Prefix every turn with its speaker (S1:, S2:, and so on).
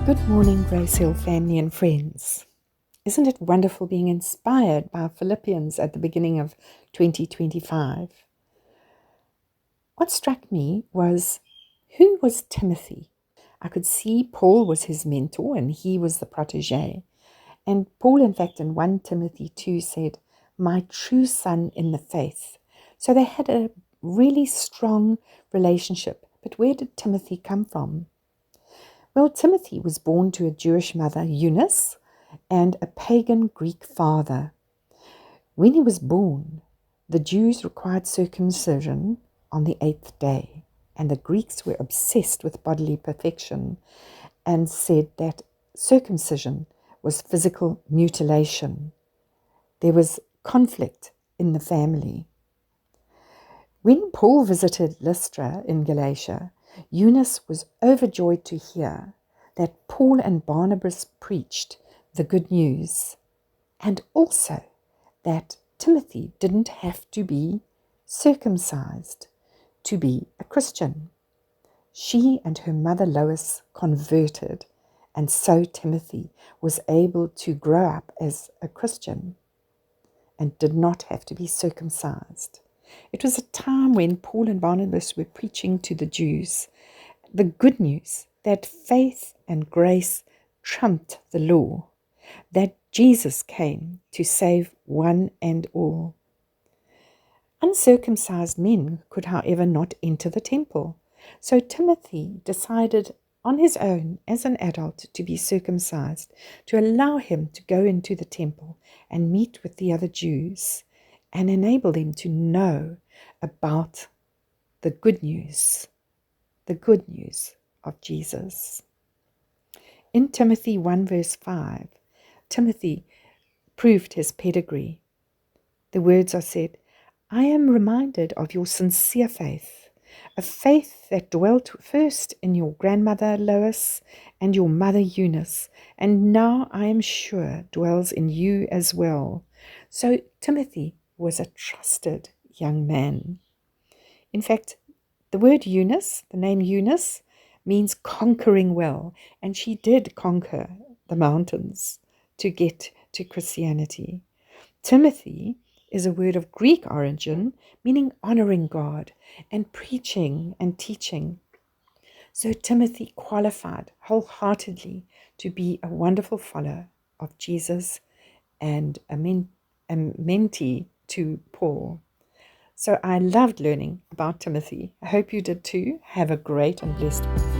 S1: Good morning, GraceHill family and friends. Isn't it wonderful being inspired by Philippians at the beginning of 2025? What struck me was, who was Timothy? I could see Paul was his mentor and he was the protege. And Paul, in fact, in 1 Timothy 2 said, "My true son in the faith." So they had a really strong relationship. But where did Timothy come from? Well, Timothy was born to a Jewish mother, Eunice, and a pagan Greek father. When he was born, the Jews required circumcision on the 8th day, and the Greeks were obsessed with bodily perfection and said that circumcision was physical mutilation. There was conflict in the family. When Paul visited Lystra in Galatia, Eunice was overjoyed to hear that Paul and Barnabas preached the good news, and also that Timothy didn't have to be circumcised to be a Christian. She and her mother Lois converted, and so Timothy was able to grow up as a Christian and did not have to be circumcised. It was a time when Paul and Barnabas were preaching to the Jews the good news that faith and grace trumped the law, that Jesus came to save one and all. Uncircumcised men could, however, not enter the temple. So Timothy decided on his own as an adult to be circumcised, to allow him to go into the temple and meet with the other Jews and enable them to know about the good news of Jesus. In Timothy 1 verse 5, Timothy proved his pedigree. The words are said, "I am reminded of your sincere faith, a faith that dwelt first in your grandmother Lois and your mother Eunice, and now I am sure dwells in you as well." So Timothy was a trusted young man. In fact, the word Eunice, the name Eunice, means conquering well, and she did conquer the mountains to get to Christianity. Timothy is a word of Greek origin, meaning honoring God and preaching and teaching. So Timothy qualified wholeheartedly to be a wonderful follower of Jesus and a mentee to Paul. So I loved learning about Timothy. I hope you did too. Have a great and blessed week.